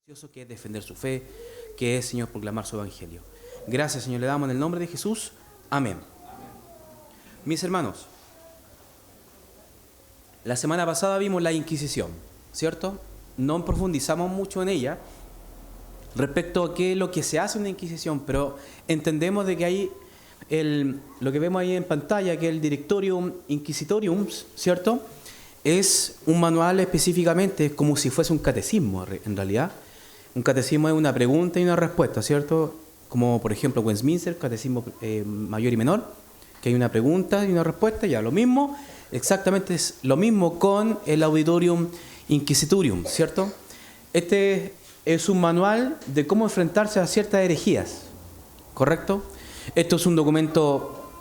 Que es defender su fe, que es, Señor, proclamar su evangelio. Gracias, Señor, le damos en el nombre de Jesús. Amén. Mis hermanos, la semana pasada vimos la Inquisición, ¿cierto? No profundizamos mucho en ella respecto a qué es lo que se hace en una Inquisición, pero entendemos de que hay lo que vemos ahí en pantalla, que es el Directorium Inquisitorium, ¿cierto? Es un manual específicamente, como si fuese un catecismo, en realidad. Un catecismo es una pregunta y una respuesta, ¿cierto? Como por ejemplo Westminster, catecismo mayor y menor, que hay una pregunta y una respuesta, ya lo mismo, exactamente es lo mismo con el Auditorium Inquisitorium, ¿cierto? Este es un manual de cómo enfrentarse a ciertas herejías, ¿correcto? Esto es un documento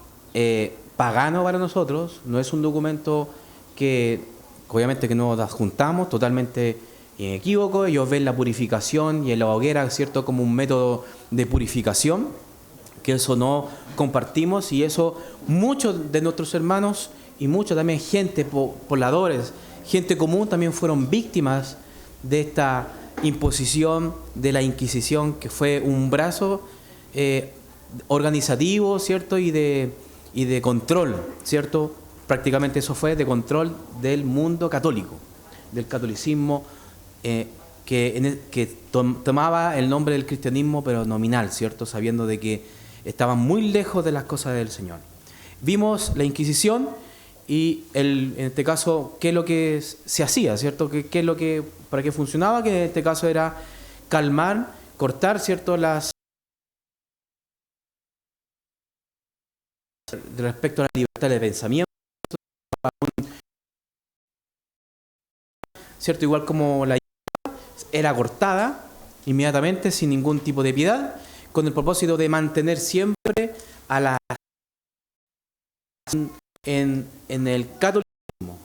pagano para nosotros, no es un documento que obviamente que nos adjuntamos totalmente inequívoco. Ellos ven la purificación y en la hoguera, ¿cierto?, como un método de purificación, que eso no compartimos, y eso muchos de nuestros hermanos y mucha también gente, pobladores, gente común, también fueron víctimas de esta imposición de la Inquisición, que fue un brazo organizativo, ¿cierto?, y de control, ¿cierto? Prácticamente eso fue de control del mundo católico, del catolicismo, que tomaba el nombre del cristianismo, pero nominal, ¿cierto? Sabiendo de que estaban muy lejos de las cosas del Señor. Vimos la Inquisición y en este caso, qué es lo que se hacía, ¿cierto? ¿Qué es lo que, para qué funcionaba? Que en este caso era calmar, cortar, ¿cierto?, respecto a la libertad de pensamiento, ¿cierto? Igual como la era cortada inmediatamente, sin ningún tipo de piedad, con el propósito de mantener siempre a la en el catolicismo,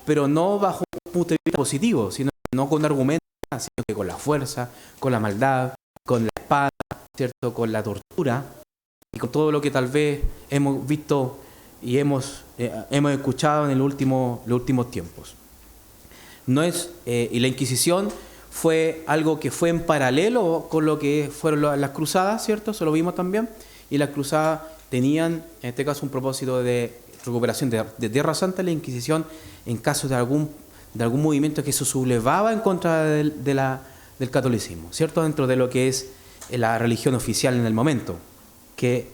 pero no bajo un punto de vista positivo, sino no con argumentos, sino que con la fuerza, con la maldad, con la espada, ¿cierto?, con la tortura y con todo lo que tal vez hemos visto y hemos escuchado en los últimos tiempos. No es, y la Inquisición fue algo que fue en paralelo con lo que fueron las cruzadas, ¿cierto? Eso lo vimos también. Y las cruzadas tenían, en este caso, un propósito de recuperación de Tierra Santa. La Inquisición, en caso de algún movimiento que se sublevaba en contra del catolicismo, ¿cierto? Dentro de lo que es la religión oficial en el momento, que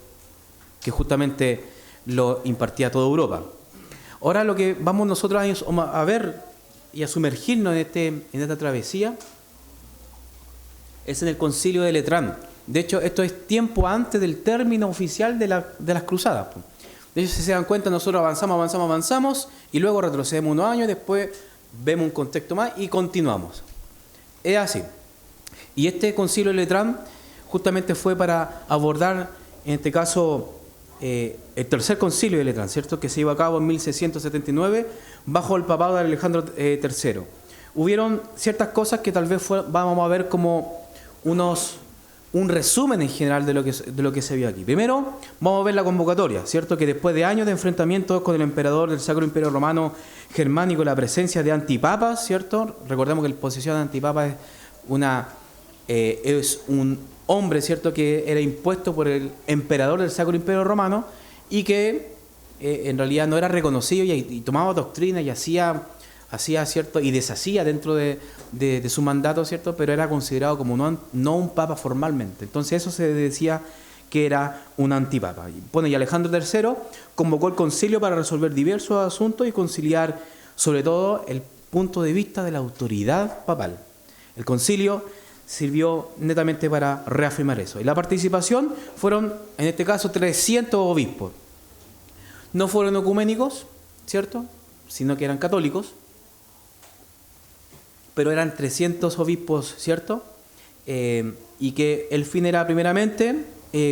justamente lo impartía toda Europa. Ahora lo que vamos nosotros a ver y a sumergirnos en esta travesía es en el Concilio de Letrán. De hecho, esto es tiempo antes del término oficial de las cruzadas. De hecho, si se dan cuenta, nosotros avanzamos y luego retrocedemos unos años, después vemos un contexto más y continuamos. Es así. Y este Concilio de Letrán justamente fue para abordar, en este caso, el tercer concilio de Letrán, ¿cierto?, que se llevó a cabo en 1679 bajo el papado de Alejandro III. Hubieron ciertas cosas que tal vez vamos a ver como un resumen en general de lo que se vio aquí. Primero, vamos a ver la convocatoria, ¿cierto?, que después de años de enfrentamientos con el emperador del Sacro Imperio Romano Germánico, la presencia de antipapas, ¿cierto? Recordemos que la posición de antipapa es un hombre, ¿cierto?, que era impuesto por el emperador del Sacro Imperio Romano y que en realidad no era reconocido y tomaba doctrina y hacía, ¿cierto?, y deshacía dentro de su mandato, ¿cierto?, pero era considerado como no un papa formalmente. Entonces eso se decía que era un antipapa. Bueno, y Alejandro III convocó el concilio para resolver diversos asuntos y conciliar sobre todo el punto de vista de la autoridad papal. El concilio sirvió netamente para reafirmar eso. Y la participación fueron, en este caso, 300 obispos. No fueron ecuménicos, ¿cierto?, sino que eran católicos, pero eran 300 obispos, ¿cierto? Y que el fin era primeramente,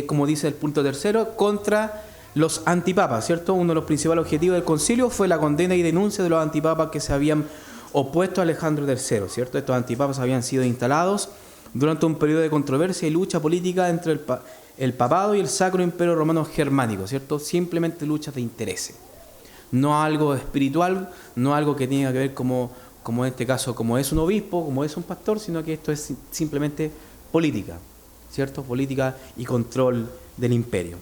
como dice el punto tercero, contra los antipapas, ¿cierto? Uno de los principales objetivos del concilio fue la condena y denuncia de los antipapas que se habían opuesto a Alejandro III, ¿cierto? Estos antipapas habían sido instalados durante un periodo de controversia y lucha política entre el papado y el Sacro Imperio Romano Germánico, ¿cierto? Simplemente luchas de intereses. No algo espiritual, no algo que tenga que ver como como en este caso, como es un obispo, como es un pastor, sino que esto es simplemente política, ¿cierto? Política y control del imperio.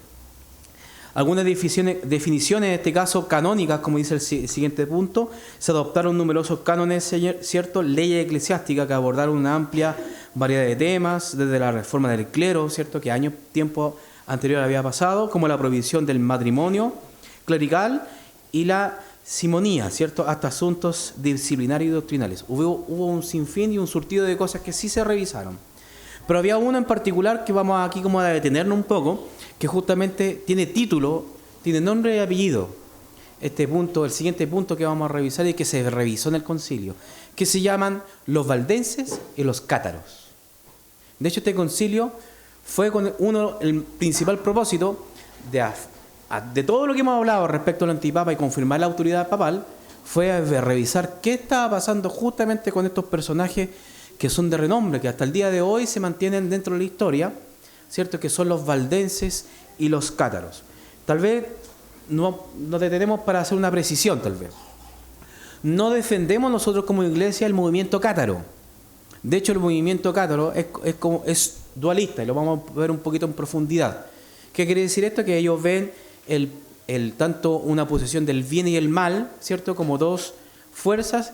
Algunas definiciones, en este caso canónicas, como dice el siguiente punto, se adoptaron numerosos cánones, ¿cierto? Leyes eclesiásticas que abordaron una amplia variedad de temas, desde la reforma del clero, ¿cierto? Que tiempo anterior había pasado, como la prohibición del matrimonio clerical y la simonía, ¿cierto? Hasta asuntos disciplinarios y doctrinales. Hubo un sinfín y un surtido de cosas que sí se revisaron. Pero había uno en particular que vamos aquí como a detenernos un poco, que justamente tiene título, tiene nombre y apellido. Este punto, el siguiente punto que vamos a revisar y que se revisó en el concilio, que se llaman los valdenses y los cátaros. De hecho, este concilio fue con el principal propósito de todo lo que hemos hablado respecto al antipapa y confirmar la autoridad papal, fue revisar qué estaba pasando justamente con estos personajes que son de renombre, que hasta el día de hoy se mantienen dentro de la historia, ¿cierto? Que son los valdenses y los cátaros. Tal vez nos detenemos para hacer una precisión, tal vez. No defendemos nosotros como iglesia el movimiento cátaro. De hecho, el movimiento cátaro es dualista y lo vamos a ver un poquito en profundidad. ¿Qué quiere decir esto? Que ellos ven tanto una posesión del bien y el mal, ¿cierto? Como dos fuerzas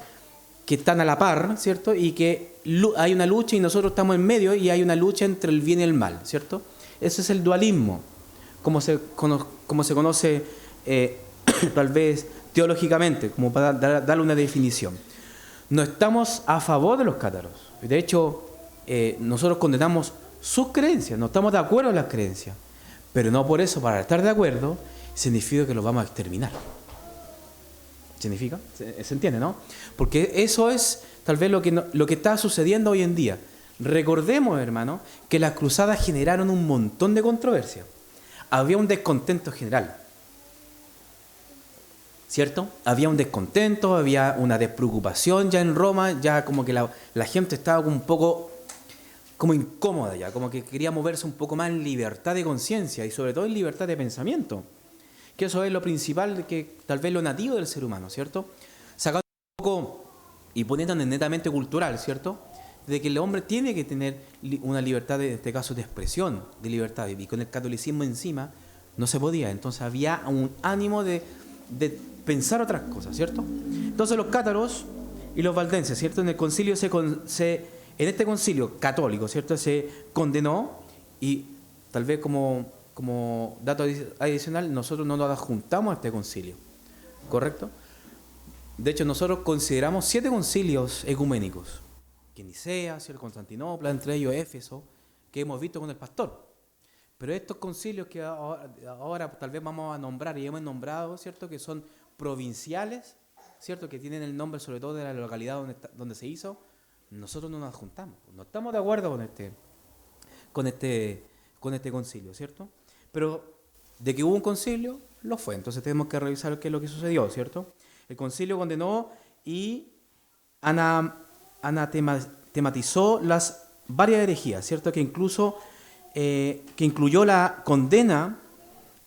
que están a la par, ¿cierto? Y que hay una lucha y nosotros estamos en medio y hay una lucha entre el bien y el mal, ¿cierto? Ese es el dualismo, como se conoce tal vez teológicamente, como para darle una definición. No estamos a favor de los cátaros. De hecho, nosotros condenamos sus creencias, no estamos de acuerdo en las creencias, pero no por eso, para estar de acuerdo, significa que los vamos a exterminar. ¿Significa? ¿Se entiende, no? Porque eso es tal vez lo que está sucediendo hoy en día. Recordemos, hermano, que las cruzadas generaron un montón de controversia. Había un descontento general, ¿cierto? Había un descontento, había una despreocupación ya en Roma, ya como que la gente estaba un poco como incómoda ya, como que quería moverse un poco más en libertad de conciencia y sobre todo en libertad de pensamiento. Que eso es lo principal, que tal vez lo nativo del ser humano, ¿cierto? Sacando un poco y poniéndolo netamente cultural, ¿cierto? De que el hombre tiene que tener una libertad, en este caso de expresión, de libertad, y con el catolicismo encima no se podía, entonces había un ánimo de pensar otras cosas, ¿cierto? Entonces los cátaros y los valdenses, ¿cierto? En el concilio en este concilio católico, ¿cierto? Se condenó y tal vez como dato adicional, nosotros no nos adjuntamos a este concilio, ¿correcto? De hecho, nosotros consideramos 7 concilios ecuménicos, que Nicea, Constantinopla, entre ellos Éfeso, que hemos visto con el pastor. Pero estos concilios que ahora tal vez vamos a nombrar y hemos nombrado, ¿cierto? Que son provinciales, ¿cierto? Que tienen el nombre sobre todo de la localidad donde se hizo, nosotros no nos adjuntamos, no estamos de acuerdo con este concilio, ¿cierto? Pero de que hubo un concilio, lo fue. Entonces tenemos que revisar qué es lo que sucedió, ¿cierto? El concilio condenó y anatematizó las varias herejías, ¿cierto? Que incluyó la condena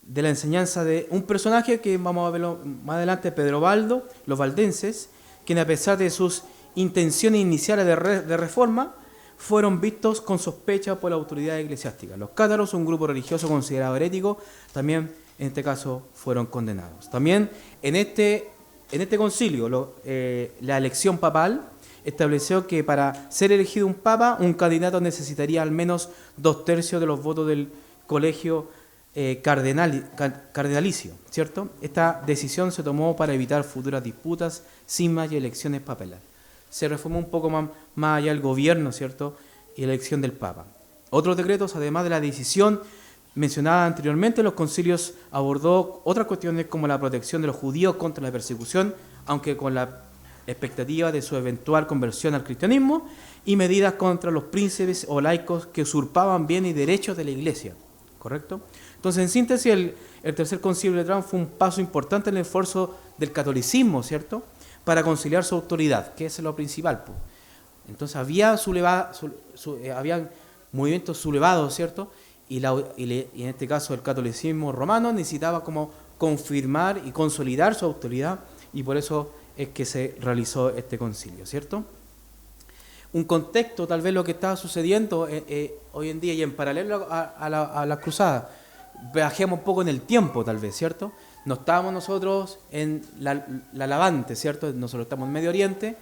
de la enseñanza de un personaje que vamos a verlo más adelante, Pedro Baldo, los valdenses, quien a pesar de sus intenciones iniciales de reforma, fueron vistos con sospecha por la autoridad eclesiástica. Los cátaros, un grupo religioso considerado herético, también en este caso fueron condenados. También en este concilio, la elección papal estableció que para ser elegido un papa, un candidato necesitaría al menos 2/3 de los votos del colegio cardenalicio, ¿cierto? Esta decisión se tomó para evitar futuras disputas, cismas y elecciones papales. Se reformó un poco más allá el gobierno, ¿cierto? Y elección del Papa. Otros decretos, además de la decisión mencionada anteriormente, los concilios abordó otras cuestiones como la protección de los judíos contra la persecución, aunque con la expectativa de su eventual conversión al cristianismo, y medidas contra los príncipes o laicos que usurpaban bienes y derechos de la Iglesia, ¿correcto? Entonces, en síntesis, el tercer concilio de Trento fue un paso importante en el esfuerzo del catolicismo, ¿cierto?, para conciliar su autoridad, que es lo principal, pues. Entonces había había movimientos sublevados, ¿cierto? Y en este caso el catolicismo romano necesitaba como confirmar y consolidar su autoridad, y por eso es que se realizó este concilio, ¿cierto? Un contexto, tal vez lo que estaba sucediendo hoy en día y en paralelo a la cruzada. Viajemos un poco en el tiempo, tal vez, ¿cierto? No estábamos nosotros en la Levante, ¿cierto? Nosotros estamos en Medio Oriente,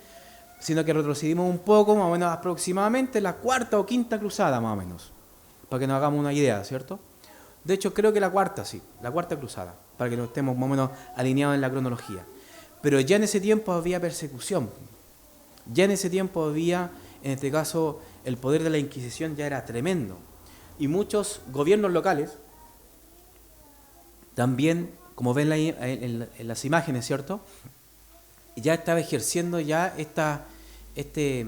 sino que retrocedimos un poco, más o menos aproximadamente la cuarta o quinta cruzada, más o menos, para que nos hagamos una idea, ¿cierto? De hecho, creo que la cuarta, sí, la cuarta cruzada, para que nos estemos más o menos alineados en la cronología. Pero ya en ese tiempo había persecución. Ya en ese tiempo había, en este caso, el poder de la Inquisición ya era tremendo. Y muchos gobiernos locales, también, como ven en las imágenes, ¿cierto?, ya estaba ejerciendo ya este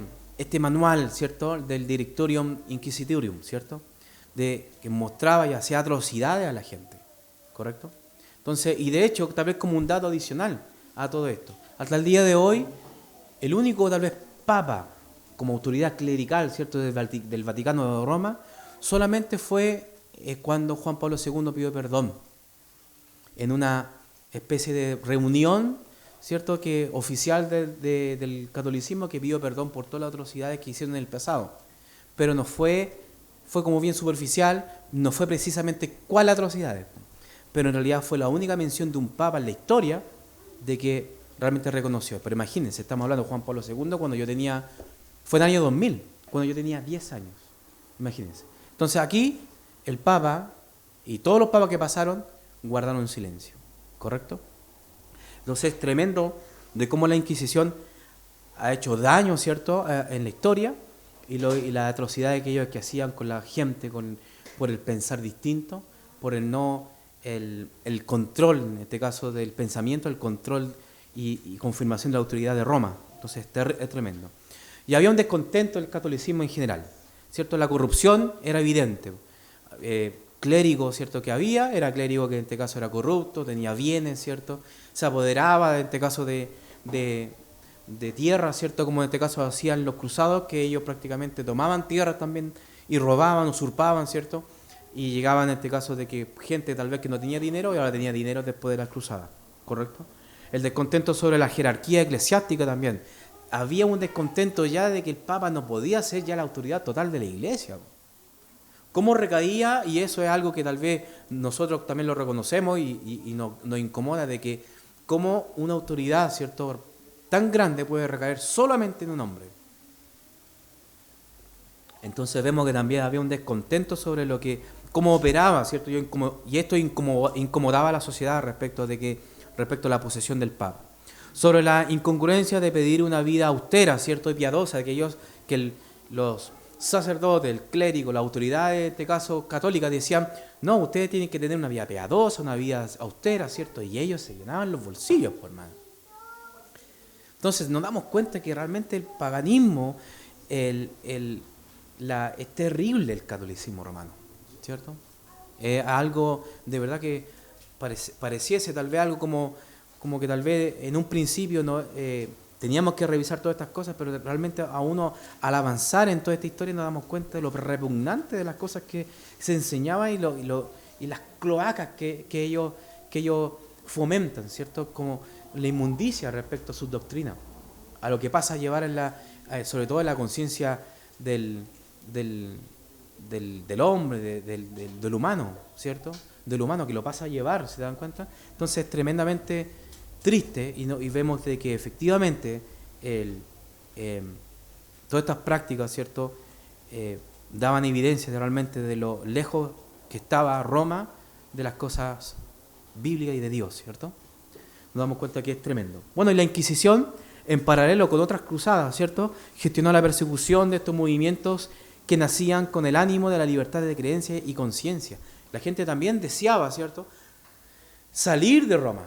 manual, ¿cierto?, del Directorium Inquisitorium, ¿cierto?, que mostraba y hacía atrocidades a la gente, ¿correcto? Entonces, y de hecho, tal vez como un dato adicional a todo esto, hasta el día de hoy, el único tal vez papa como autoridad clerical, ¿cierto?, del Vaticano de Roma, solamente fue cuando Juan Pablo II pidió perdón en una especie de reunión, ¿cierto?, que oficial del catolicismo, que pidió perdón por todas las atrocidades que hicieron en el pasado. Pero no fue como bien superficial, no fue precisamente cuál atrocidades, pero en realidad fue la única mención de un papa en la historia de que realmente reconoció. Pero imagínense, estamos hablando de Juan Pablo II fue en el año 2000, cuando yo tenía 10 años. Imagínense. Entonces aquí el papa y todos los papas que pasaron guardaron silencio, ¿correcto? Entonces es tremendo de cómo la Inquisición ha hecho daño, ¿cierto?, en la historia y las atrocidades que ellos hacían con la gente, por el pensar distinto, por el control, en este caso del pensamiento, el control y confirmación de la autoridad de Roma. Entonces es tremendo. Y había un descontento del catolicismo en general, ¿cierto? La corrupción era evidente. Clérigo, ¿cierto?, que era clérigo que en este caso era corrupto, tenía bienes, ¿cierto?, se apoderaba en este caso de tierra, ¿cierto?, como en este caso hacían los cruzados, que ellos prácticamente tomaban tierra también y robaban, usurpaban, ¿cierto?, y llegaban en este caso de que gente tal vez que no tenía dinero y ahora tenía dinero después de las cruzadas, ¿correcto? El descontento sobre la jerarquía eclesiástica también. Había un descontento ya de que el Papa no podía ser ya la autoridad total de la Iglesia. ¿Cómo recaía? Y eso es algo que tal vez nosotros también lo reconocemos y nos incomoda, de que cómo una autoridad, ¿cierto?, tan grande puede recaer solamente en un hombre. Entonces vemos que también había un descontento sobre cómo operaba, ¿cierto? Y esto incomodaba a la sociedad respecto a la posesión del Papa. Sobre la incongruencia de pedir una vida austera, ¿cierto?, y piadosa, los sacerdotes, el clérigo, la autoridad, en este caso católica, decían: no, ustedes tienen que tener una vida piadosa, una vida austera, ¿cierto? Y ellos se llenaban los bolsillos, por mano. Entonces nos damos cuenta que realmente el paganismo es terrible, el catolicismo romano, ¿cierto? Es algo de verdad que pareciese tal vez algo como que tal vez en un principio no teníamos que revisar todas estas cosas, pero realmente al avanzar en toda esta historia nos damos cuenta de lo repugnante de las cosas que se enseñaban y las cloacas que ellos fomentan, ¿cierto? Como la inmundicia respecto a sus doctrinas, a lo que pasa a llevar sobre todo en la conciencia del hombre, del humano, ¿cierto? Del humano, que lo pasa a llevar, ¿se dan cuenta? Entonces es tremendamente triste y vemos de que efectivamente todas estas prácticas, ¿cierto?, daban evidencia realmente de lo lejos que estaba Roma de las cosas bíblicas y de Dios, ¿cierto? Nos damos cuenta que es tremendo. Bueno, y la Inquisición, en paralelo con otras cruzadas, ¿cierto?, gestionó la persecución de estos movimientos que nacían con el ánimo de la libertad de creencia y conciencia. La gente también deseaba, ¿cierto?, salir de Roma.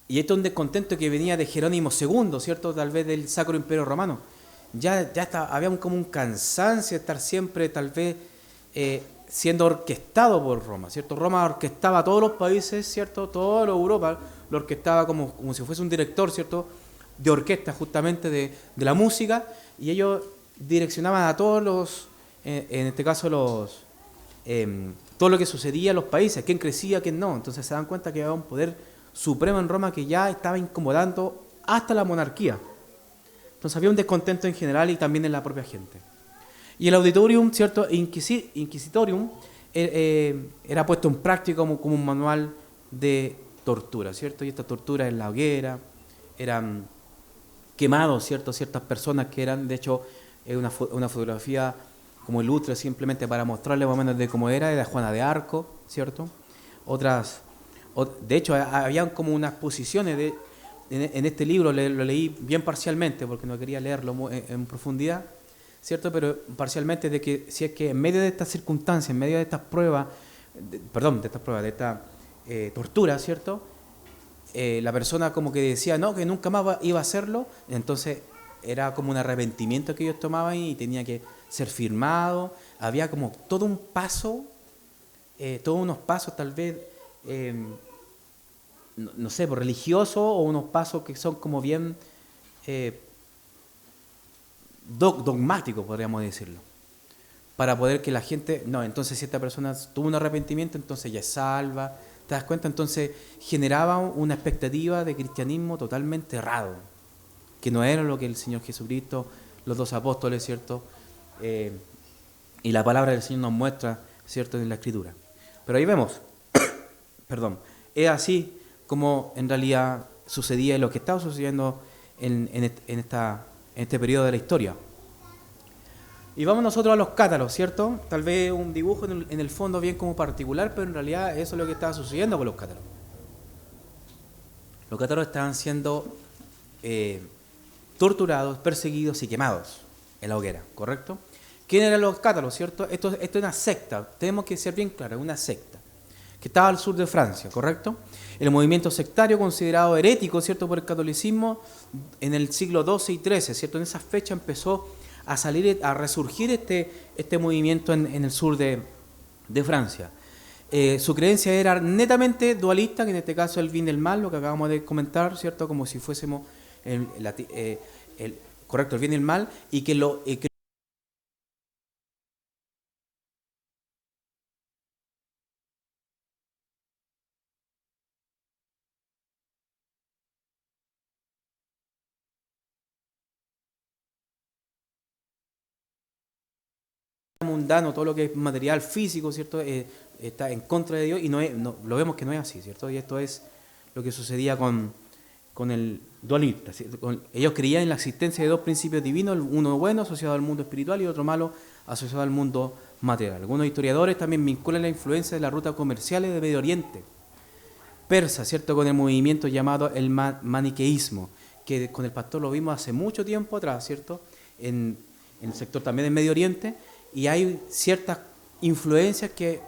Y esto es un descontento que venía de Jerónimo II, ¿cierto?, tal vez del Sacro Imperio Romano. Había como un cansancio de estar siempre tal vez siendo orquestado por Roma, ¿cierto? Roma orquestaba a todos los países, ¿cierto?, toda Europa, lo orquestaba como si fuese un director, ¿cierto?, de orquesta justamente de la música, y ellos direccionaban a todos en este caso todo lo que sucedía en los países, quién crecía, quién no. Entonces se dan cuenta que había un poder supremo en Roma que ya estaba incomodando hasta la monarquía. Entonces había un descontento en general y también en la propia gente. Y el auditorium, ¿cierto? Inquisitorium, era puesto en práctica como un manual de tortura, ¿cierto? Y esta tortura en la hoguera, eran quemados, ¿cierto? Ciertas personas que eran, de hecho, una fotografía como ilustre simplemente para mostrarle más o menos de cómo era Juana de Arco, ¿cierto? De hecho, habían como unas posiciones en este libro, lo leí bien parcialmente porque no quería leerlo en profundidad, ¿cierto? Pero parcialmente de que si es que en medio de estas circunstancias, en medio de estas pruebas, de esta tortura, ¿cierto? La persona como que decía, no, que nunca más iba a hacerlo, entonces era como un arrepentimiento que ellos tomaban y tenía que ser firmado, había como todo un paso, todos unos pasos tal vez, no sé, por religioso o unos pasos que son como bien dogmáticos, podríamos decirlo, para poder que la gente, no, entonces si esta persona tuvo un arrepentimiento, entonces ya es salva, ¿te das cuenta? Entonces generaba una expectativa de cristianismo totalmente errado, que no era lo que el Señor Jesucristo, los dos apóstoles, ¿cierto? Y la palabra del Señor nos muestra, ¿cierto?, en la Escritura. Pero ahí vemos, perdón, es así como en realidad sucedía lo que estaba sucediendo en este periodo de la historia. Y vamos nosotros a los cátaros, ¿cierto? Tal vez un dibujo en el fondo bien como particular, pero en realidad eso es lo que estaba sucediendo con los cátaros. Los cátaros estaban siendo torturados, perseguidos y quemados en la hoguera, ¿correcto? ¿Quién eran los cátaros, cierto? Esto es una secta, tenemos que ser bien claros, una secta, que estaba al sur de Francia, ¿correcto? El movimiento sectario considerado herético, ¿cierto?, por el catolicismo en el siglo XII y XIII, ¿cierto? En esa fecha empezó a resurgir este movimiento en el sur de Francia. Su creencia era netamente dualista, que en este caso el bien y el mal, lo que acabamos de comentar, ¿cierto? Como si fuésemos correcto, el bien y el mal, y que mundano, todo lo que es material físico, ¿cierto? Está en contra de Dios y lo vemos que no es así, ¿cierto? Y esto es lo que sucedía con el dualista. Ellos creían en la existencia de dos principios divinos, uno bueno asociado al mundo espiritual y otro malo asociado al mundo material. Algunos historiadores también vinculan la influencia de las rutas comerciales de Medio Oriente, persa, ¿cierto?, con el movimiento llamado el maniqueísmo, que con el pastor lo vimos hace mucho tiempo atrás, ¿cierto?, en el sector también del Medio Oriente, y hay ciertas influencias que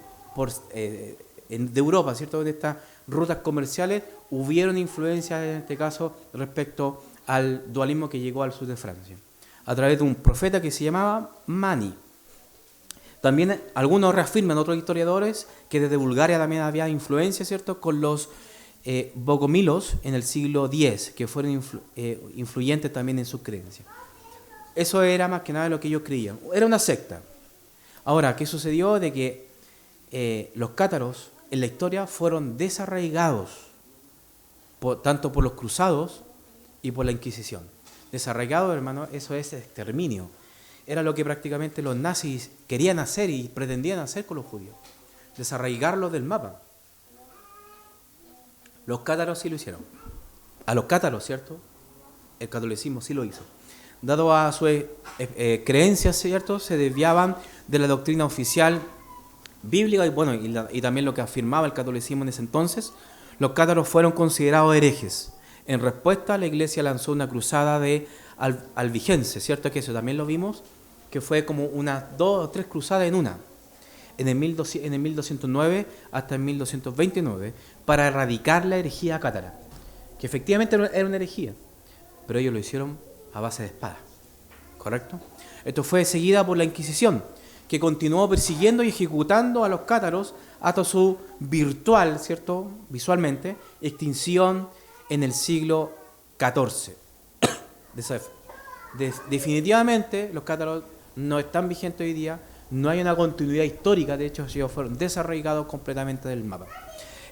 de Europa, ¿cierto?, de estas rutas comerciales, hubieron influencias en este caso respecto al dualismo que llegó al sur de Francia, a través de un profeta que se llamaba Mani. También algunos reafirman, otros historiadores, que desde Bulgaria también había influencia, ¿cierto?, con los bogomilos en el siglo X, que fueron influyentes también en sus creencias. Eso era más que nada lo que ellos creían. Era una secta. Ahora, ¿qué sucedió? De que los cátaros en la historia fueron desarraigados, tanto por los cruzados y por la Inquisición. Desarraigados, hermano, eso es exterminio. Era lo que prácticamente los nazis querían hacer y pretendían hacer con los judíos. Desarraigarlos del mapa. Los cátaros sí lo hicieron. A los cátaros, ¿cierto?, el catolicismo sí lo hizo. Dado a sus creencias, ¿cierto?, se desviaban de la doctrina oficial bíblica y también lo que afirmaba el catolicismo en ese entonces. Los cátaros fueron considerados herejes. En respuesta, la Iglesia lanzó una cruzada de albigenses, ¿cierto?, que eso también lo vimos, que fue como unas 2 o 3 cruzadas en una, en el 1209 hasta el 1229, para erradicar la herejía cátara, que efectivamente era una herejía, pero ellos lo hicieron a base de espada, ¿correcto? Esto fue seguida por la Inquisición, que continuó persiguiendo y ejecutando a los cátaros hasta su virtual, ¿cierto?, visualmente, extinción en el siglo XIV. Definitivamente los cátaros no están vigentes hoy día, no hay una continuidad histórica, de hecho ellos fueron desarraigados completamente del mapa.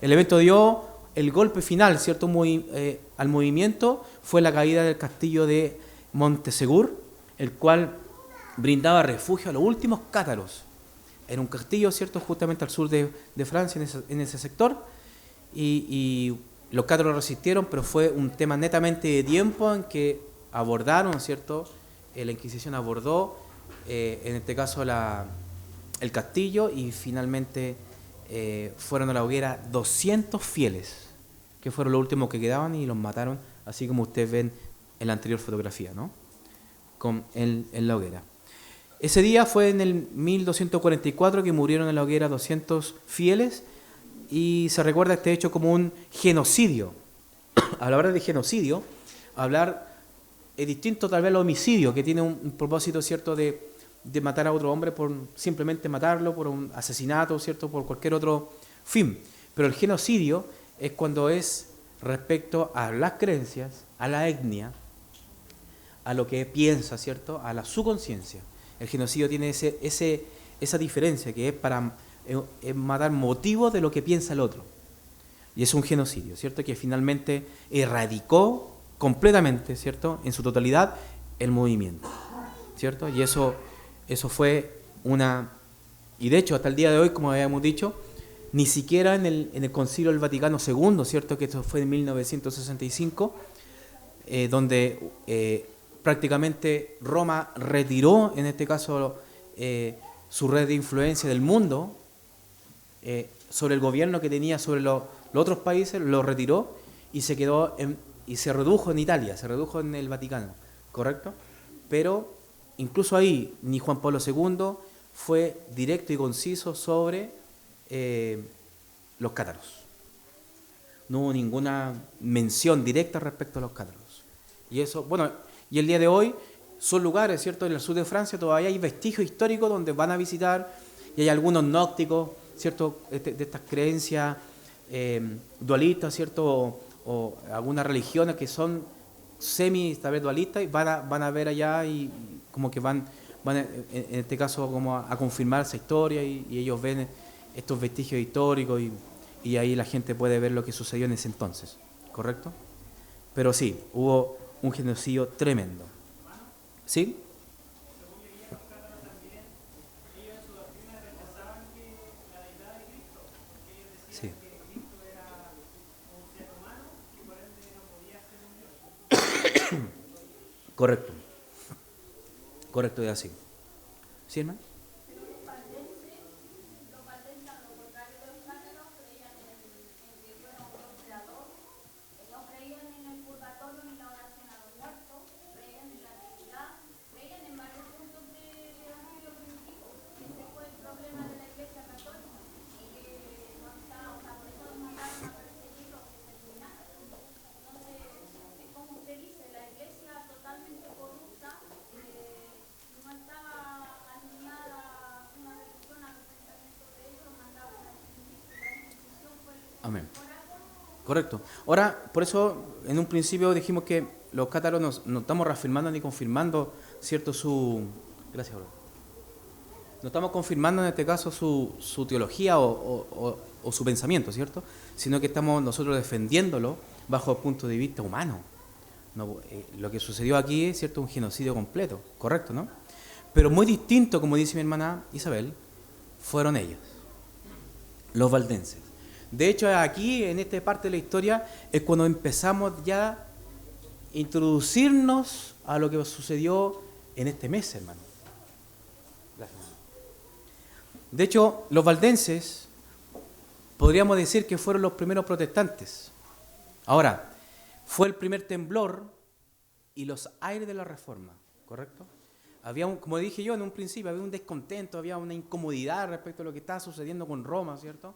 El evento dio el golpe final, ¿cierto? Al movimiento fue la caída del castillo de Montesegur, el cual brindaba refugio a los últimos cátaros. Era un castillo, ¿cierto?, justamente al sur de Francia, en ese sector, y los cátaros resistieron, pero fue un tema netamente de tiempo en que abordaron, ¿cierto?, la Inquisición abordó, en este caso, el castillo, y finalmente fueron a la hoguera 200 fieles, que fueron los últimos que quedaban, y los mataron, así como ustedes ven en la anterior fotografía, ¿no?, en la hoguera. Ese día fue en el 1244 que murieron en la hoguera 200 fieles, y se recuerda este hecho como un genocidio. Al hablar de genocidio, es distinto tal vez al homicidio, que tiene un propósito, ¿cierto?, de matar a otro hombre por simplemente matarlo, por un asesinato, ¿cierto?, por cualquier otro fin. Pero el genocidio es cuando es respecto a las creencias, a la etnia, a lo que piensa, ¿cierto?, a su conciencia. El genocidio tiene esa diferencia, que es para matar motivos de lo que piensa el otro. Y es un genocidio, ¿cierto?, que finalmente erradicó completamente, ¿cierto?, en su totalidad, el movimiento, ¿cierto? Y eso fue y de hecho, hasta el día de hoy, como habíamos dicho, ni siquiera en el Concilio del Vaticano II, ¿cierto?, que esto fue en 1965, donde prácticamente Roma retiró, en este caso, su red de influencia del mundo sobre el gobierno que tenía sobre los otros países, lo retiró y se redujo en Italia, se redujo en el Vaticano, ¿correcto? Pero incluso ahí ni Juan Pablo II fue directo y conciso sobre los cátaros. No hubo ninguna mención directa respecto a los cátaros. Y eso, bueno, y el día de hoy son lugares, ¿cierto?, en el sur de Francia todavía hay vestigios históricos donde van a visitar, y hay algunos gnósticos, ¿cierto?, de estas creencias dualistas, ¿cierto?, o algunas religiones que son tal vez dualistas, y van a ver allá, y como que van en este caso como a confirmar esa historia, y ellos ven estos vestigios históricos, y ahí la gente puede ver lo que sucedió en ese entonces, ¿correcto? Pero sí, hubo un genocidio tremendo. ¿Sí? Sí. Correcto. Correcto, es así. ¿Sí, hermano? Amén. Correcto. Ahora, por eso, en un principio dijimos que los cátaros no estamos reafirmando ni confirmando, ¿cierto?, Gracias, bro. No estamos confirmando en este caso su teología o su pensamiento, ¿cierto?, sino que estamos nosotros defendiéndolo bajo el punto de vista humano. No, lo que sucedió aquí es, ¿cierto?, un genocidio completo, correcto, ¿no? Pero muy distinto, como dice mi hermana Isabel, fueron ellos, los valdenses. De hecho, aquí, en esta parte de la historia, es cuando empezamos ya a introducirnos a lo que sucedió en este mes, hermano. Gracias. De hecho, los valdenses, podríamos decir que fueron los primeros protestantes. Ahora, fue el primer temblor y los aires de la Reforma, ¿correcto? Como dije yo en un principio, había un descontento, había una incomodidad respecto a lo que estaba sucediendo con Roma, ¿cierto?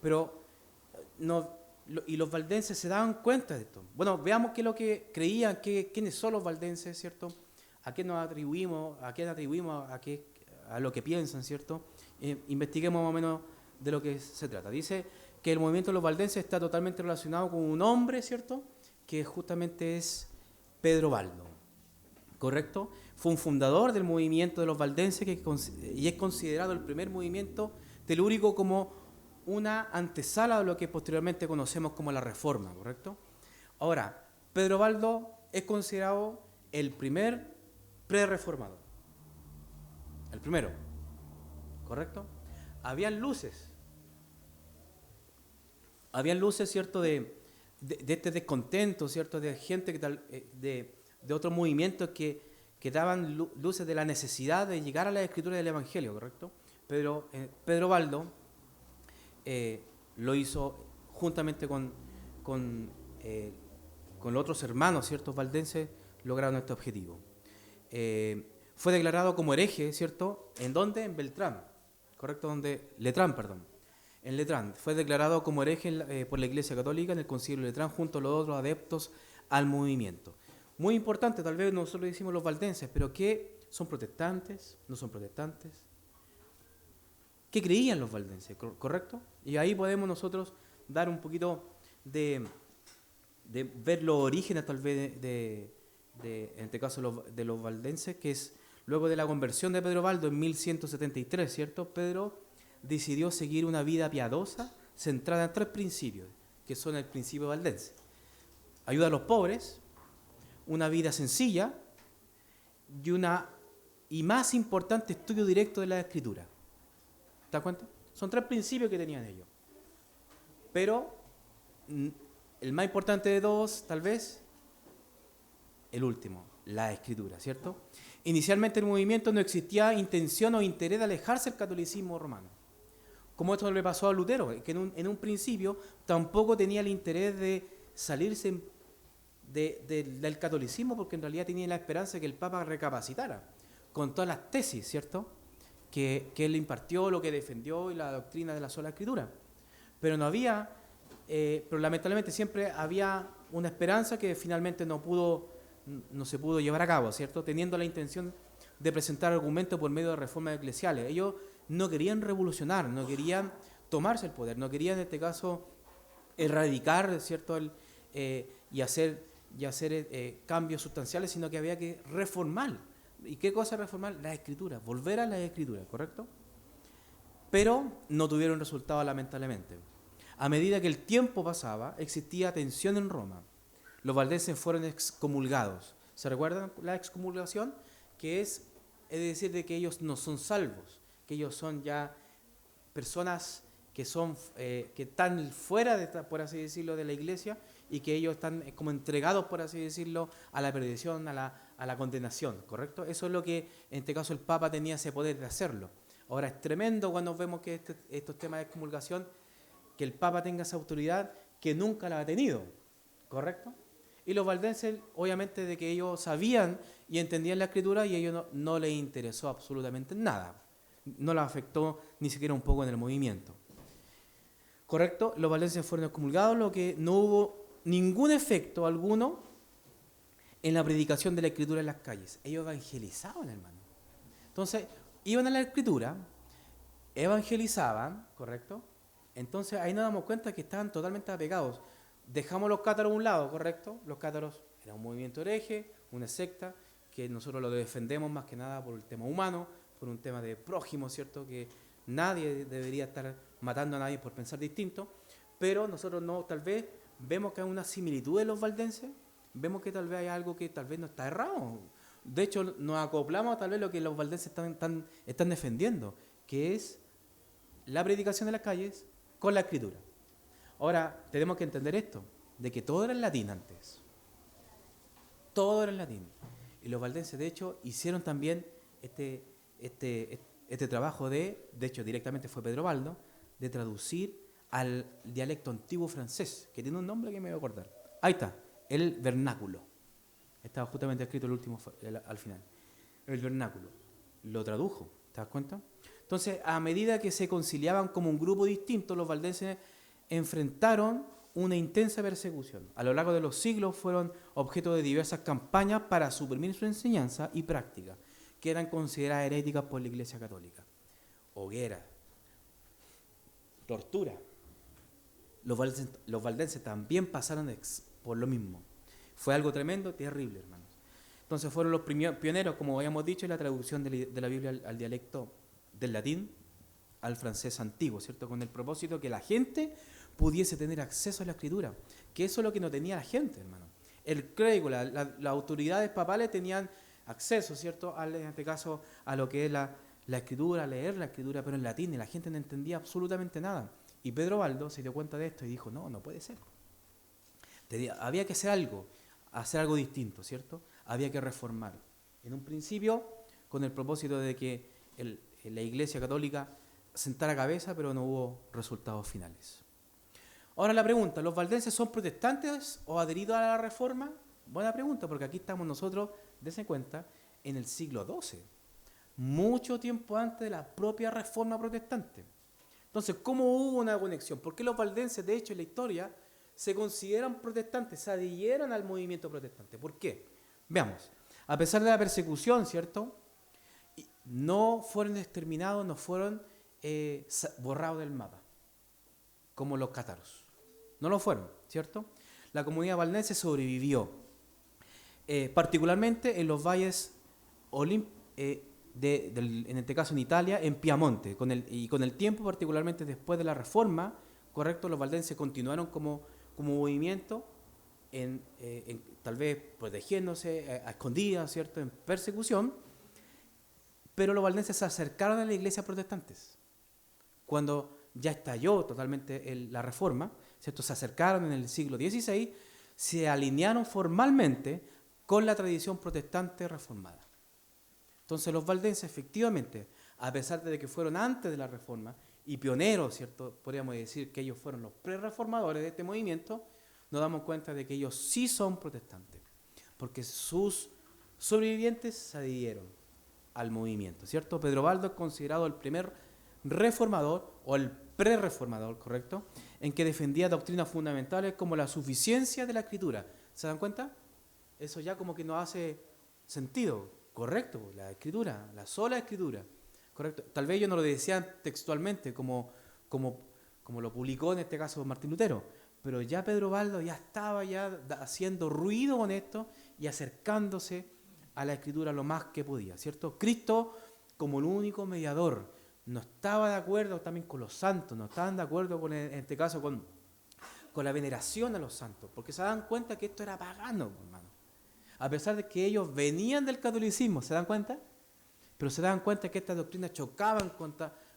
Pero y los valdenses se daban cuenta de esto. Bueno, veamos qué es lo que creían, quiénes son los valdenses, ¿cierto? A qué nos atribuimos, a lo que piensan, ¿cierto? Investiguemos más o menos de lo que se trata. Dice que el movimiento de los valdenses está totalmente relacionado con un hombre, ¿cierto?, que justamente es Pedro Baldo, ¿correcto? Fue un fundador del movimiento de los valdenses y es considerado el primer movimiento telúrico como una antesala de lo que posteriormente conocemos como la Reforma, ¿correcto? Ahora, Pedro Baldo es considerado el primer pre-reformador, el primero, ¿correcto? Habían luces, ¿cierto?, de este descontento, ¿cierto?, de gente que de otros movimientos que daban luces de la necesidad de llegar a la escritura del Evangelio, ¿correcto? Pero Pedro Baldo lo hizo juntamente con los otros hermanos, ¿cierto?, valdenses, lograron este objetivo. Fue declarado como hereje, ¿cierto? ¿En dónde? En Beltrán, ¿correcto? Letrán, perdón. En Letrán. Fue declarado como hereje por la Iglesia Católica en el Concilio de Letrán junto a los otros adeptos al movimiento. Muy importante, tal vez nosotros decimos los valdenses, pero ¿qué? ¿Son protestantes? ¿No son protestantes? ¿Qué creían los valdenses? ¿Correcto? Y ahí podemos nosotros dar un poquito de ver los orígenes tal vez en este caso de los valdenses, que es luego de la conversión de Pedro Baldo en 1173, ¿cierto? Pedro decidió seguir una vida piadosa centrada en 3 principios, que son el principio valdense: ayuda a los pobres, una vida sencilla y más importante, estudio directo de la Escritura. ¿Te das cuenta? Son 3 principios que tenían ellos. Pero el más importante de todos, tal vez, el último, la Escritura, ¿cierto? Inicialmente el movimiento no existía intención o interés de alejarse del catolicismo romano. Como esto le pasó a Lutero, que en un principio tampoco tenía el interés de salirse del catolicismo, porque en realidad tenía la esperanza de que el Papa recapacitara con todas las tesis, ¿cierto?, que él impartió, lo que defendió y la doctrina de la sola Escritura. Pero no había, pero lamentablemente siempre había una esperanza que finalmente no se pudo llevar a cabo, ¿cierto?, teniendo la intención de presentar argumentos por medio de reformas eclesiales. Ellos no querían revolucionar, no querían tomarse el poder, no querían en este caso erradicar, ¿cierto?, y hacer cambios sustanciales, sino que había que reformar. ¿Y qué cosa reformar? La Escritura, volver a la Escritura, ¿correcto? Pero no tuvieron resultado, lamentablemente. A medida que el tiempo pasaba, existía tensión en Roma. Los valdenses fueron excomulgados. ¿Se recuerdan la excomulgación? Que es decir, de que ellos no son salvos, que ellos son ya personas que están fuera, por así decirlo, de la iglesia, y que ellos están como entregados, por así decirlo, a la perdición, a la condenación, ¿correcto? Eso es lo que, en este caso, el Papa tenía ese poder de hacerlo. Ahora, es tremendo cuando vemos que estos temas de excomulgación, que el Papa tenga esa autoridad que nunca la ha tenido, ¿correcto? Y los valdenses, obviamente, de que ellos sabían y entendían la Escritura, y a ellos no les interesó absolutamente nada. No les afectó ni siquiera un poco en el movimiento. ¿Correcto? Los valdenses fueron excomulgados, lo que no hubo ningún efecto alguno en la predicación de la Escritura en las calles. Ellos evangelizaban, hermano. Entonces, iban a la Escritura, evangelizaban, ¿correcto? Entonces, ahí nos damos cuenta que estaban totalmente apegados. Dejamos los cátaros a un lado, ¿correcto? Los cátaros eran un movimiento hereje, una secta, que nosotros lo defendemos más que nada por el tema humano, por un tema de prójimo, ¿cierto?, que nadie debería estar matando a nadie por pensar distinto, pero nosotros no, tal vez vemos que hay una similitud de los valdenses, vemos que tal vez hay algo que tal vez no está errado. De hecho, nos acoplamos a tal vez lo que los valdenses están defendiendo, que es la predicación de las calles con la Escritura. Ahora, tenemos que entender esto, de que todo era en latín antes. Todo era en latín. Y los valdenses, de hecho, hicieron también este trabajo de hecho, directamente fue Pedro Baldo, de traducir al dialecto antiguo francés, que tiene un nombre que me voy a acordar. Ahí está, el vernáculo. Estaba justamente escrito el último al final. El vernáculo. Lo tradujo, ¿te das cuenta? Entonces, a medida que se conciliaban como un grupo distinto, los valdenses enfrentaron una intensa persecución. A lo largo de los siglos fueron objeto de diversas campañas para suprimir su enseñanza y práctica, que eran consideradas heréticas por la Iglesia Católica. Hoguera, tortura. Los valdenses también pasaron por lo mismo. Fue algo tremendo, terrible, hermanos. Entonces fueron los pioneros, como habíamos dicho, en la traducción de la Biblia al dialecto del latín al francés antiguo, ¿cierto? Con el propósito que la gente pudiese tener acceso a la escritura, que eso es lo que no tenía la gente, hermano. El clérigo, las autoridades papales tenían acceso, ¿cierto? En este caso, a lo que es la escritura, a leer la escritura, pero en latín, y la gente no entendía absolutamente nada. Y Pedro Baldo se dio cuenta de esto y dijo, no, no puede ser. Había que hacer algo distinto, ¿cierto? Había que reformar. En un principio, con el propósito de que la Iglesia Católica sentara cabeza, pero no hubo resultados finales. Ahora la pregunta, ¿los valdenses son protestantes o adheridos a la Reforma? Buena pregunta, porque aquí estamos nosotros, dense cuenta, en el siglo XII, mucho tiempo antes de la propia Reforma protestante. Entonces, ¿cómo hubo una conexión? ¿Por qué los valdenses, de hecho, en la historia, se consideran protestantes, se adhirieron al movimiento protestante? ¿Por qué? Veamos, a pesar de la persecución, ¿cierto? No fueron exterminados, no fueron borrados del mapa, como los cátaros. No lo fueron, ¿cierto? La comunidad valdense sobrevivió, particularmente en los valles en este caso en Italia, en Piamonte, con el tiempo, particularmente después de la Reforma, correcto, los valdenses continuaron como movimiento, tal vez protegiéndose a escondidas, ¿cierto?, en persecución, pero los valdenses se acercaron a las iglesias protestantes. Cuando ya estalló totalmente la Reforma, ¿cierto?, se acercaron en el siglo XVI, se alinearon formalmente con la tradición protestante reformada. Entonces los valdenses efectivamente, a pesar de que fueron antes de la Reforma y pioneros, ¿cierto?, podríamos decir que ellos fueron los pre-reformadores de este movimiento, nos damos cuenta de que ellos sí son protestantes, porque sus sobrevivientes se adhirieron al movimiento, ¿cierto? Pedro Baldo es considerado el primer reformador o el pre-reformador, ¿correcto?, en que defendía doctrinas fundamentales como la suficiencia de la Escritura. ¿Se dan cuenta? Eso ya como que no hace sentido, correcto, la Escritura, la sola Escritura, correcto. Tal vez ellos no lo decían textualmente como lo publicó en este caso Martín Lutero, pero ya Pedro Baldo ya estaba haciendo ruido con esto y acercándose a la Escritura lo más que podía, ¿cierto? Cristo como el único mediador no estaba de acuerdo también con los santos, no estaban de acuerdo en este caso con la veneración a los santos, porque se dan cuenta que esto era pagano, hermano. A pesar de que ellos venían del catolicismo, ¿se dan cuenta? Pero se dan cuenta que estas doctrinas chocaban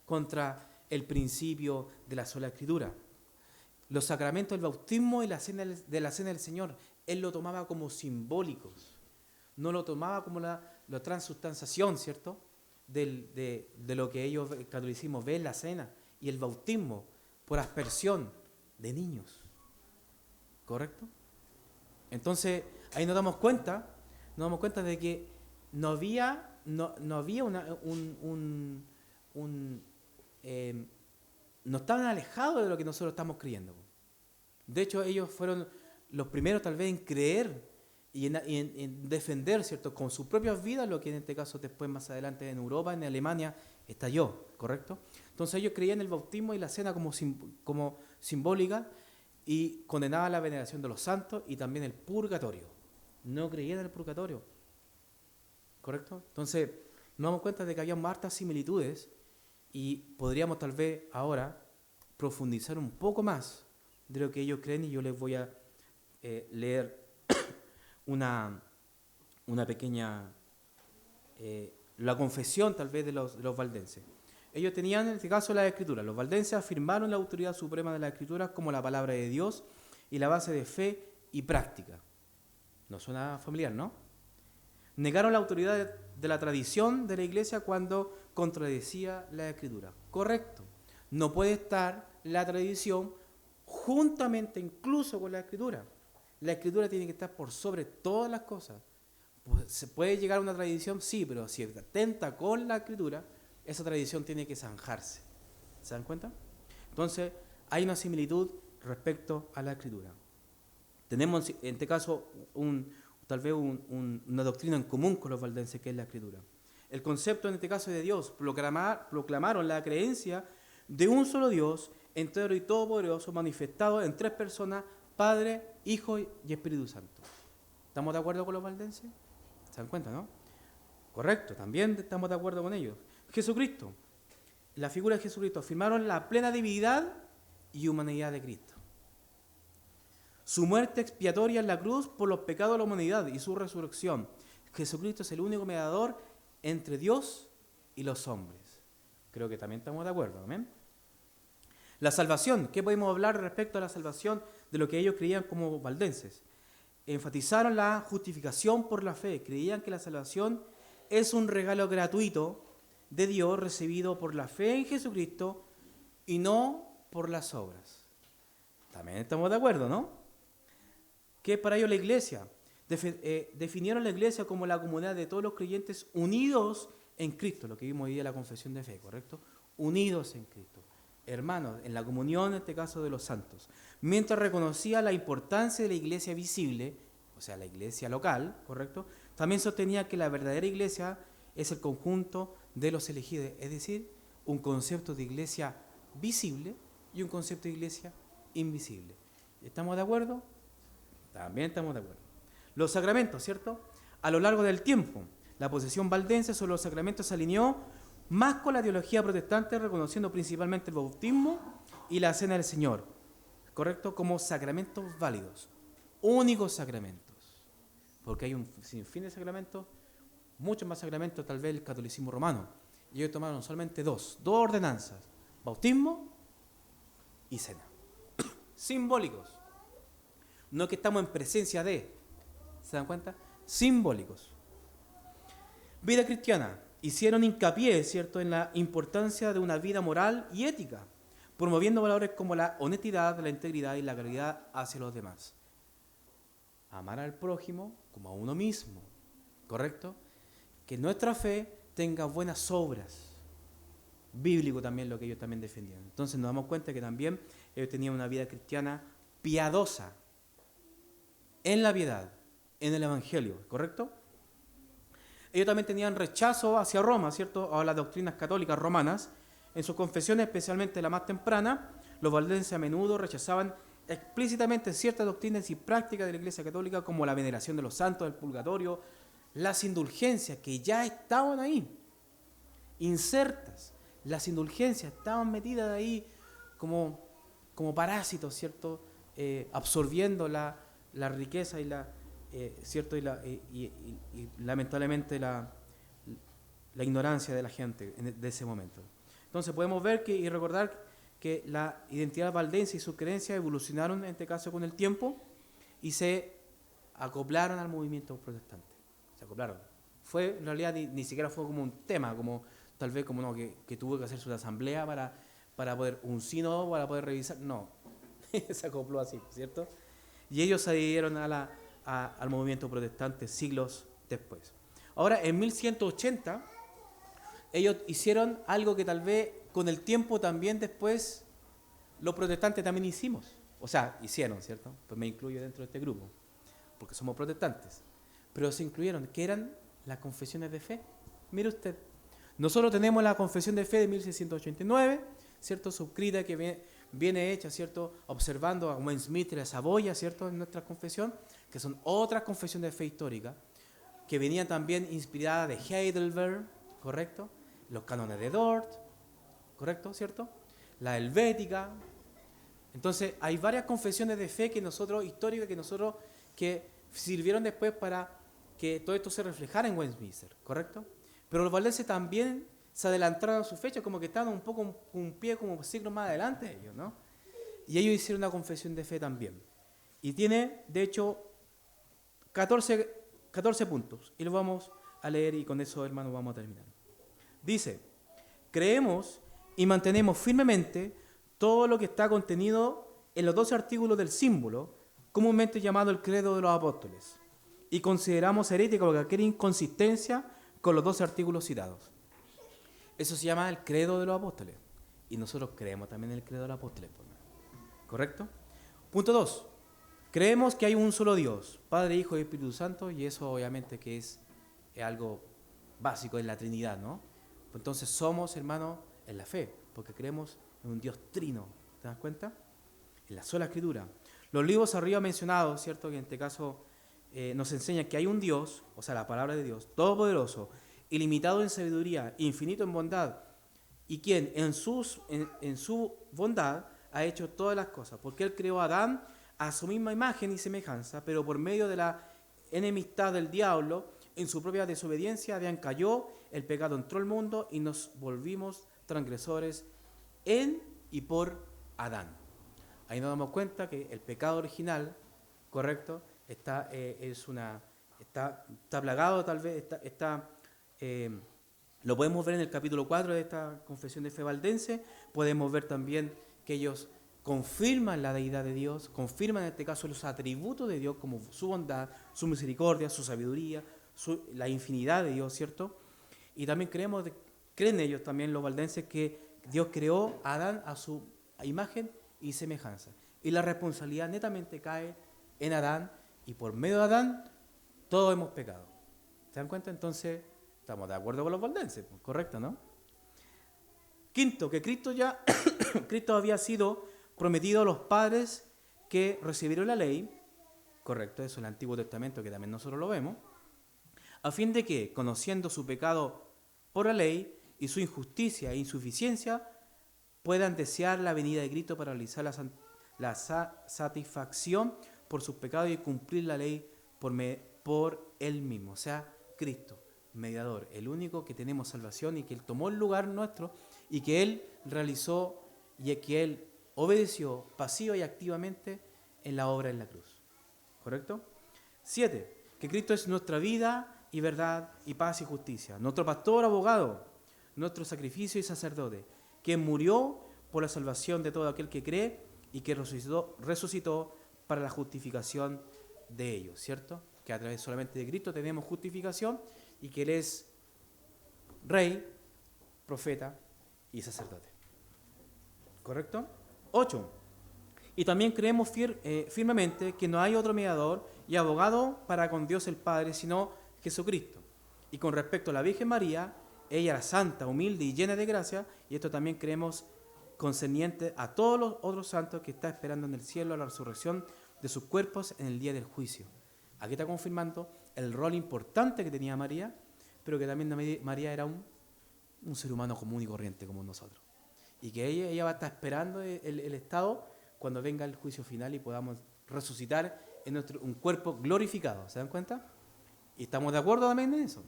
contra el principio de la sola Escritura. Los sacramentos del bautismo y la cena del Señor, él lo tomaba como simbólicos, no lo tomaba como la transubstanciación, ¿cierto?, de lo que ellos, el catolicismo, ve en la cena y el bautismo por aspersión de niños, ¿correcto? Entonces ahí nos damos cuenta de que no había no estaban alejados de lo que nosotros estamos creyendo. De hecho, ellos fueron los primeros tal vez en creer y en defender, ¿cierto?, con sus propias vidas, lo que en este caso después más adelante en Europa, en Alemania, estalló, ¿correcto? Entonces ellos creían el bautismo y la cena como simbólica y condenaban la veneración de los santos y también el purgatorio. No creían en el purgatorio, ¿correcto? Entonces nos damos cuenta de que había hartas similitudes y podríamos tal vez ahora profundizar un poco más de lo que ellos creen, y yo les voy a leer una pequeña, la confesión tal vez de los valdenses. Ellos tenían en este caso la Escritura. Los valdenses afirmaron la autoridad suprema de las Escrituras como la palabra de Dios y la base de fe y práctica. ¿No suena familiar, no? Negaron la autoridad de la tradición de la Iglesia cuando contradecía la Escritura. Correcto. No puede estar la tradición juntamente incluso con la Escritura. La Escritura tiene que estar por sobre todas las cosas. Pues, ¿se puede llegar a una tradición? Sí, pero si atenta con la Escritura, esa tradición tiene que zanjarse. ¿Se dan cuenta? Entonces, hay una similitud respecto a la Escritura. Tenemos, en este caso, tal vez una doctrina en común con los valdenses, que es la Escritura. El concepto, en este caso, de Dios. Proclamaron la creencia de un solo Dios, entero y todopoderoso, manifestado en tres personas: Padre, Hijo y Espíritu Santo. ¿Estamos de acuerdo con los valdenses? ¿Se dan cuenta, no? Correcto, también estamos de acuerdo con ellos. Jesucristo, la figura de Jesucristo, afirmaron la plena divinidad y humanidad de Cristo. Su muerte expiatoria en la cruz por los pecados de la humanidad y su resurrección. Jesucristo es el único mediador entre Dios y los hombres. Creo que también estamos de acuerdo, ¿amén? La salvación, ¿qué podemos hablar respecto a la salvación de lo que ellos creían como valdenses? Enfatizaron la justificación por la fe, creían que la salvación es un regalo gratuito de Dios recibido por la fe en Jesucristo y no por las obras. También estamos de acuerdo, ¿no? ¿Qué es para ellos la iglesia? Definieron la iglesia como la comunidad de todos los creyentes unidos en Cristo, lo que vimos hoy en la confesión de fe, ¿correcto? Unidos en Cristo. Hermanos, en la comunión, en este caso, de los santos. Mientras reconocía la importancia de la iglesia visible, o sea, la iglesia local, ¿correcto? También sostenía que la verdadera iglesia es el conjunto de los elegidos, es decir, un concepto de iglesia visible y un concepto de iglesia invisible. ¿Estamos de acuerdo? También estamos de acuerdo. Los sacramentos, ¿cierto? A lo largo del tiempo, la posición valdense sobre los sacramentos se alineó más con la teología protestante, reconociendo principalmente el bautismo y la cena del Señor, ¿correcto? Como sacramentos válidos, únicos sacramentos, porque hay un sinfín de sacramentos, muchos más sacramentos, tal vez el catolicismo romano, y ellos tomaron solamente dos ordenanzas, bautismo y cena, simbólicos, no que estamos en presencia de, ¿se dan cuenta? Simbólicos. Vida cristiana. Hicieron hincapié, ¿cierto?, en la importancia de una vida moral y ética, promoviendo valores como la honestidad, la integridad y la caridad hacia los demás. Amar al prójimo como a uno mismo, ¿correcto? Que nuestra fe tenga buenas obras. Bíblico también lo que ellos también defendían. Entonces nos damos cuenta que también ellos tenían una vida cristiana piadosa, en la piedad, en el Evangelio, ¿correcto? Ellos también tenían rechazo hacia Roma, ¿cierto?, a las doctrinas católicas romanas. En sus confesiones, especialmente la más temprana, los valdenses a menudo rechazaban explícitamente ciertas doctrinas y prácticas de la Iglesia Católica, como la veneración de los santos, el purgatorio, las indulgencias, que ya estaban ahí, insertas. Las indulgencias estaban metidas ahí como parásitos, ¿cierto?, absorbiendo la riqueza y la... ¿cierto? Y lamentablemente la ignorancia de la gente de ese momento. Entonces podemos ver y recordar que la identidad valdense y sus creencias evolucionaron en este caso con el tiempo y se acoplaron al movimiento protestante. Se acoplaron. En realidad ni siquiera fue como un tema, como tal vez como no, que tuvo que hacerse una asamblea para poder, un sínodo para poder revisar. No, se acopló así, ¿cierto? Y ellos se adhirieron al movimiento protestante siglos después. Ahora, en 1180, ellos hicieron algo que tal vez con el tiempo también después los protestantes también hicimos. O sea, hicieron, ¿cierto? Pues me incluyo dentro de este grupo, porque somos protestantes. Pero se incluyeron, que eran las confesiones de fe. Mire usted, nosotros tenemos la confesión de fe de 1689, ¿cierto? Suscrita, que viene hecha, ¿cierto?, observando a Westminster y a Saboya, ¿cierto?, en nuestra confesión, que son otras confesiones de fe históricas, que venían también inspiradas de Heidelberg, ¿correcto? Los cánones de Dort, ¿correcto?, ¿cierto? La helvética. Entonces, hay varias confesiones de fe históricas, que sirvieron después para que todo esto se reflejara en Westminster, ¿correcto? Pero los valdenses también se adelantaron a su fecha, como que estaban un poco un pie como siglos más adelante de ellos, ¿no? Y ellos hicieron una confesión de fe también. Y tiene, de hecho, 14 puntos. Y los vamos a leer y con eso, hermanos, vamos a terminar. Dice: creemos y mantenemos firmemente todo lo que está contenido en los 12 artículos del símbolo, comúnmente llamado el credo de los apóstoles, y consideramos herética cualquier inconsistencia con los 12 artículos citados. Eso se llama el credo de los apóstoles. Y nosotros creemos también en el credo de los apóstoles. ¿Correcto? Punto 2. Creemos que hay un solo Dios, Padre, Hijo y Espíritu Santo, y eso obviamente que es algo básico en la Trinidad, ¿no? Entonces somos, hermanos, en la fe, porque creemos en un Dios trino. ¿Te das cuenta? En la sola Escritura. Los libros arriba mencionados, ¿cierto?, que en este caso nos enseñan que hay un Dios, o sea, la palabra de Dios, todopoderoso, ilimitado en sabiduría, infinito en bondad y quien en su bondad ha hecho todas las cosas, porque Él creó a Adán a su misma imagen y semejanza, pero por medio de la enemistad del diablo, en su propia desobediencia, Adán cayó, el pecado entró al mundo y nos volvimos transgresores en y por Adán. Ahí nos damos cuenta que el pecado original, correcto, está plagado, tal vez, lo podemos ver en el capítulo 4 de esta confesión de fe valdense. Podemos ver también que ellos confirman la deidad de Dios, confirman en este caso los atributos de Dios como su bondad, su misericordia, su sabiduría, la infinidad de Dios, ¿cierto? Y también creen ellos también, los valdenses, que Dios creó a Adán a su imagen y semejanza. Y la responsabilidad netamente cae en Adán, y por medio de Adán todos hemos pecado. ¿Se dan cuenta? Entonces, estamos de acuerdo con los valdenses, correcto, ¿no? Quinto, que Cristo había sido prometido a los padres que recibieron la ley, correcto, eso en el Antiguo Testamento, que también nosotros lo vemos, a fin de que, conociendo su pecado por la ley y su injusticia e insuficiencia, puedan desear la venida de Cristo para realizar la satisfacción por sus pecados y cumplir la ley por Él mismo, o sea, Cristo, mediador, el único que tenemos salvación y que Él tomó el lugar nuestro y que Él realizó y que Él obedeció pasiva y activamente en la obra en la cruz. ¿Correcto? 7. Que Cristo es nuestra vida y verdad y paz y justicia, nuestro pastor, abogado, nuestro sacrificio y sacerdote, quien murió por la salvación de todo aquel que cree y que resucitó para la justificación de ellos, ¿cierto? Que a través solamente de Cristo tenemos justificación y que Él es Rey, profeta y sacerdote. ¿Correcto? 8. Y también creemos firmemente que no hay otro mediador y abogado para con Dios el Padre, sino Jesucristo. Y con respecto a la Virgen María, ella era santa, humilde y llena de gracia, y esto también creemos concerniente a todos los otros santos que está esperando en el cielo la resurrección de sus cuerpos en el día del juicio. Aquí está confirmando el rol importante que tenía María, pero que también María era un ser humano común y corriente como nosotros. Y que ella va a estar esperando el estado cuando venga el juicio final y podamos resucitar en un cuerpo glorificado. ¿Se dan cuenta? Y estamos de acuerdo también en eso.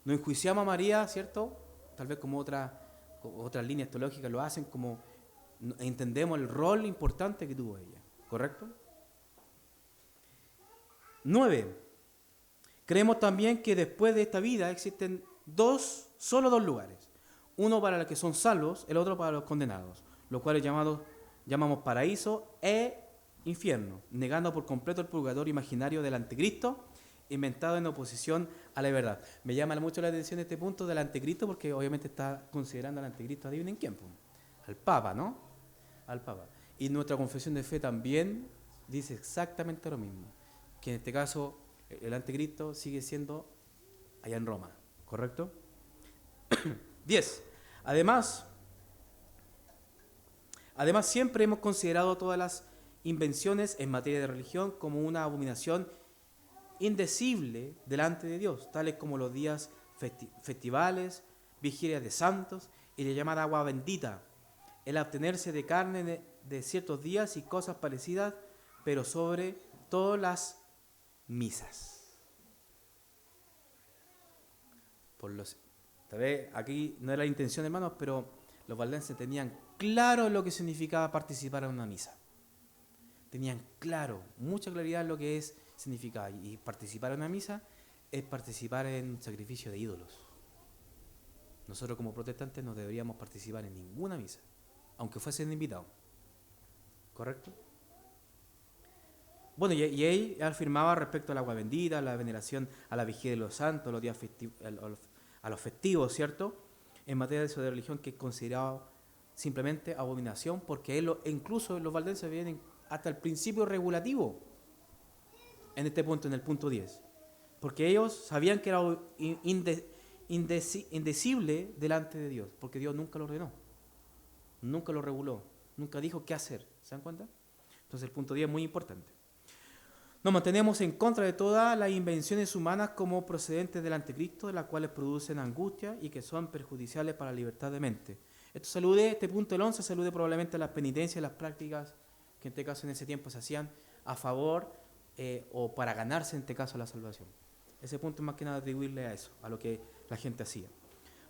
No enjuiciamos a María, ¿cierto? Tal vez como otras líneas teológicas lo hacen, como entendemos el rol importante que tuvo ella. ¿Correcto? 9. Creemos también que después de esta vida existen solo dos lugares. Uno para los que son salvos, el otro para los condenados, los cuales llamamos paraíso e infierno, negando por completo el purgatorio imaginario del anticristo, inventado en oposición a la verdad. Me llama mucho la atención este punto del anticristo, porque obviamente está considerando al anticristo, adivinen quién, al Papa, ¿no? Al Papa. Y nuestra confesión de fe también dice exactamente lo mismo, que en este caso el anticristo sigue siendo allá en Roma, ¿correcto? 10. Además, siempre hemos considerado todas las invenciones en materia de religión como una abominación indecible delante de Dios, tales como los días festivales, vigilias de santos y la llamada agua bendita, el abstenerse de carne de ciertos días y cosas parecidas, pero sobre todo las misas. Tal vez aquí no era la intención, hermanos, pero los valdenses tenían claro lo que significaba participar en una misa. Tenían claro, mucha claridad en lo que significaba. Y participar en una misa es participar en sacrificio de ídolos. Nosotros como protestantes no deberíamos participar en ninguna misa, aunque fuesen invitados. ¿Correcto? Bueno, y él afirmaba respecto al agua bendita, a la veneración a la vigilia de los santos, los días a los festivos, ¿cierto? En materia de religión, que es considerado simplemente abominación, porque incluso los valdenses vienen hasta el principio regulativo en este punto, en el punto 10. Porque ellos sabían que era indecible delante de Dios, porque Dios nunca lo ordenó, nunca lo reguló, nunca dijo qué hacer. ¿Se dan cuenta? Entonces el punto 10 es muy importante. Nos mantenemos en contra de todas las invenciones humanas como procedentes del anticristo, de las cuales producen angustia y que son perjudiciales para la libertad de mente. Este punto del 11 se alude probablemente a las penitencias y las prácticas que en este caso en ese tiempo se hacían a favor o para ganarse en este caso la salvación. Ese punto es más que nada atribuirle a eso, a lo que la gente hacía.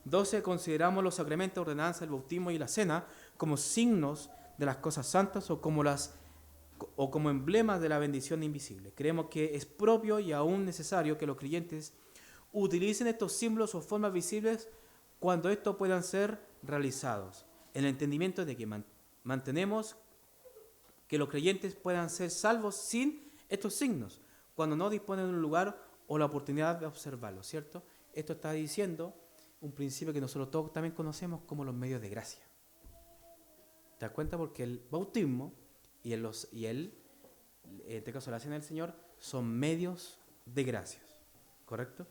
12. Consideramos los sacramentos, ordenanzas, el bautismo y la cena como signos de las cosas santas o como emblemas de la bendición invisible. Creemos que es propio y aún necesario que los creyentes utilicen estos símbolos o formas visibles cuando estos puedan ser realizados, en el entendimiento de que mantenemos que los creyentes puedan ser salvos sin estos signos, cuando no disponen de un lugar o la oportunidad de observarlos, ¿cierto? Esto está diciendo un principio que nosotros todos también conocemos como los medios de gracia. ¿Te das cuenta? Porque el bautismo en este caso la cena del Señor, son medios de gracias, ¿correcto?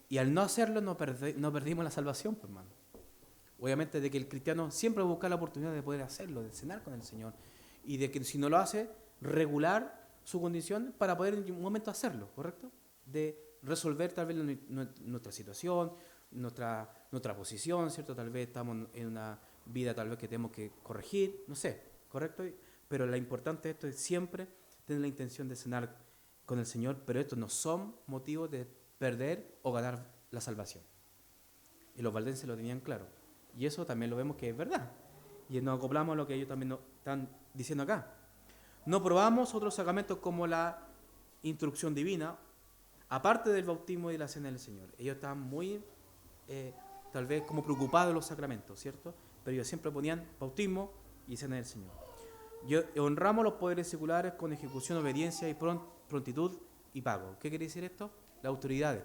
Y al no hacerlo no perdimos la salvación, pues, hermano. Obviamente de que el cristiano siempre busca la oportunidad de poder hacerlo, de cenar con el Señor, y de que si no lo hace, regular su condición para poder en un momento hacerlo, ¿correcto? De resolver tal vez nuestra situación, nuestra posición, ¿cierto? Tal vez estamos en una vida tal vez que tenemos que corregir, no sé, ¿correcto? Pero lo importante de esto es siempre tener la intención de cenar con el Señor, pero estos no son motivos de perder o ganar la salvación. Y los valdenses lo tenían claro. Y eso también lo vemos que es verdad. Y nos acoplamos a lo que ellos también nos están diciendo acá. No probamos otros sacramentos como la instrucción divina, aparte del bautismo y la cena del Señor. Ellos estaban muy, tal vez, como preocupados de los sacramentos, ¿cierto? Pero ellos siempre ponían bautismo y cena del Señor. Honramos los poderes seculares con ejecución, obediencia y prontitud y pago. ¿Qué quiere decir esto? Las autoridades.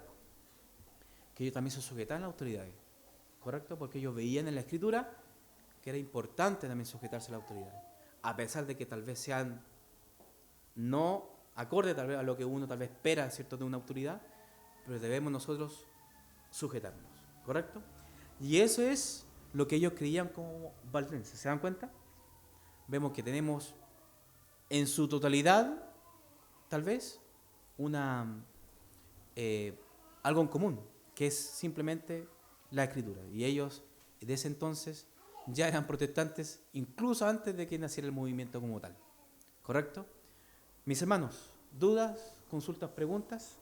Que ellos también se sujetaban a las autoridades. ¿Correcto? Porque ellos veían en la Escritura que era importante también sujetarse a las autoridades. A pesar de que tal vez sean no acorde tal vez a lo que uno tal vez espera, ¿cierto?, de una autoridad, pero debemos nosotros sujetarnos. ¿Correcto? Y eso es lo que ellos creían como valdenses. ¿Se dan cuenta? Vemos que tenemos en su totalidad, tal vez, algo en común, que es simplemente la Escritura. Y ellos, de ese entonces, ya eran protestantes, incluso antes de que naciera el movimiento como tal. ¿Correcto? Mis hermanos, dudas, consultas, preguntas.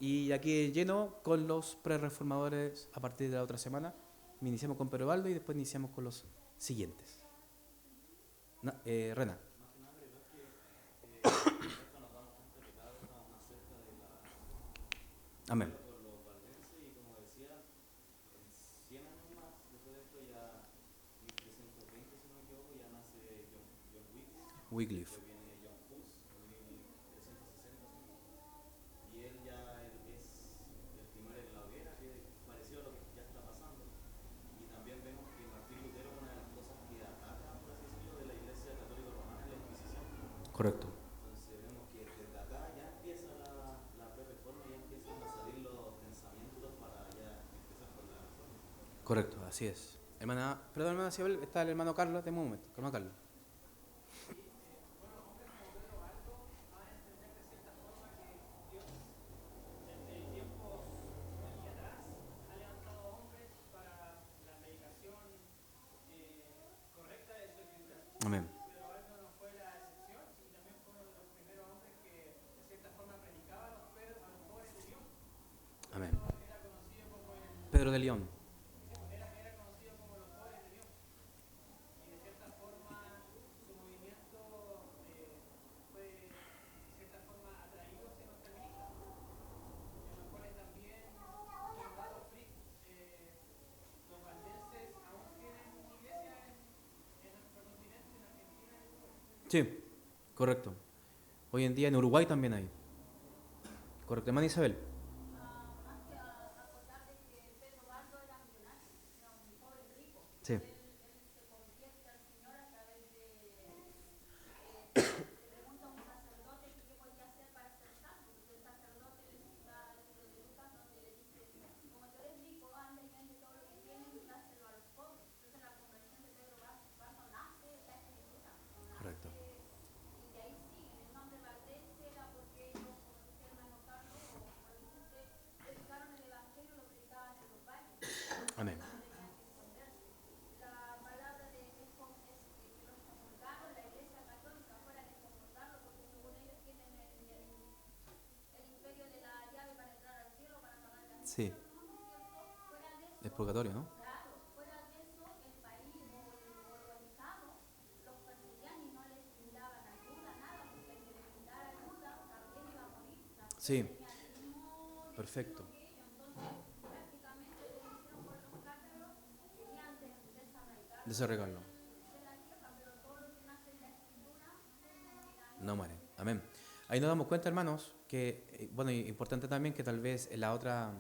Y aquí lleno con los pre-reformadores a partir de la otra semana. Iniciamos con Pedro Baldo y después iniciamos con los siguientes. Rena. Amén. Wycliffe. Correcto. Entonces vemos que desde acá ya empieza la pre-reforma, ya empiezan a salir los pensamientos para ya empezar con la reforma. Correcto, así es. Hermana Sibel, está el hermano Carlos, de un momento. Hermano Carlos. Amén. Amén. Pedro de León. Sí, correcto. Hoy en día en Uruguay también hay. Correcto, hermana Isabel. Sí. Correcto. Sí, es purgatorio, ¿no? Sí, perfecto. Desarreglarlo. No muere. Amén. Ahí nos damos cuenta, hermanos, que, bueno, importante también que tal vez en la otra,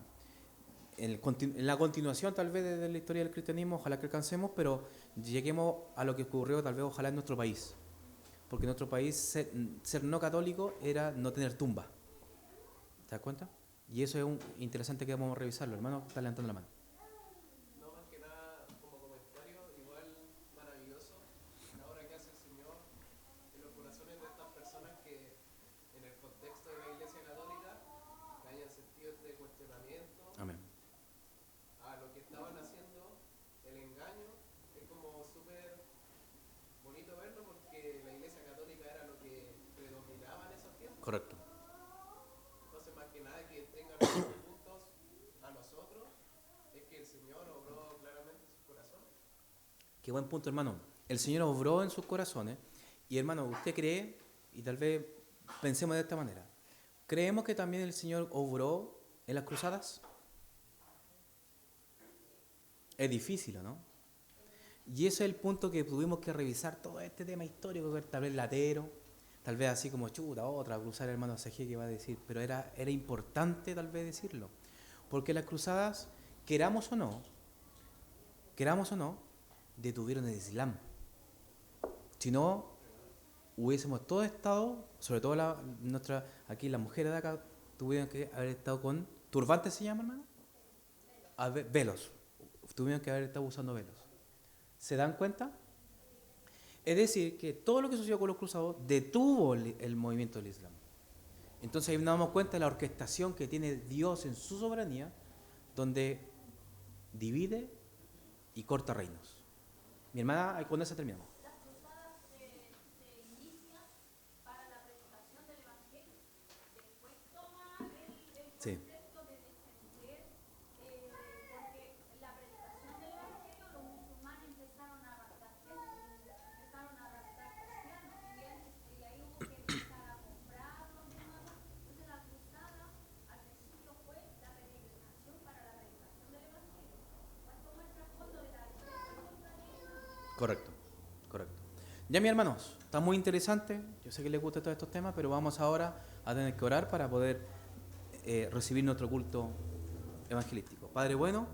en la continuación tal vez de la historia del cristianismo, ojalá que alcancemos, pero lleguemos a lo que ocurrió tal vez ojalá en nuestro país. Porque en nuestro país ser no católico era no tener tumba. ¿Te das cuenta? Y eso es interesante que vamos a revisarlo. Hermano, está levantando la mano. No, más que nada, como comentario, igual maravilloso la obra que hace el Señor en los corazones de estas personas que, en el contexto de la Iglesia Católica, que hayan sentido este cuestionamiento Amén. a lo que estaban haciendo, el engaño. Es como súper bonito verlo porque la Iglesia Católica era lo que predominaba en esos tiempos. Correcto. Entonces, más que nada, que tengan estos puntos a nosotros, es que el Señor obró claramente en sus corazones. Qué buen punto, hermano. El Señor obró en sus corazones. Y hermano, ¿usted cree? Y tal vez pensemos de esta manera. ¿Creemos que también el Señor obró en las cruzadas? Es difícil, ¿o no? Y ese es el punto que tuvimos que revisar todo este tema histórico, que tal vez latero, tal vez así como chuta, otra, cruzar hermano CG que va a decir, pero era importante tal vez decirlo. Porque las cruzadas, queramos o no, detuvieron el Islam. Si no, hubiésemos todos estado, sobre todo aquí las mujeres de acá, tuvieron que haber estado con turbantes, ¿se llama, hermano? Velos. Tuvieron que haber estado usando velos. ¿Se dan cuenta? Es decir, que todo lo que sucedió con los cruzados detuvo el movimiento del Islam. Entonces ahí nos damos cuenta de la orquestación que tiene Dios en su soberanía, donde divide y corta reinos. Mi hermana, con eso terminamos. Sí. Correcto, correcto. Ya, mis hermanos, está muy interesante. Yo sé que les gustan todos estos temas, pero vamos ahora a tener que orar para poder recibir nuestro culto evangelístico. Padre bueno,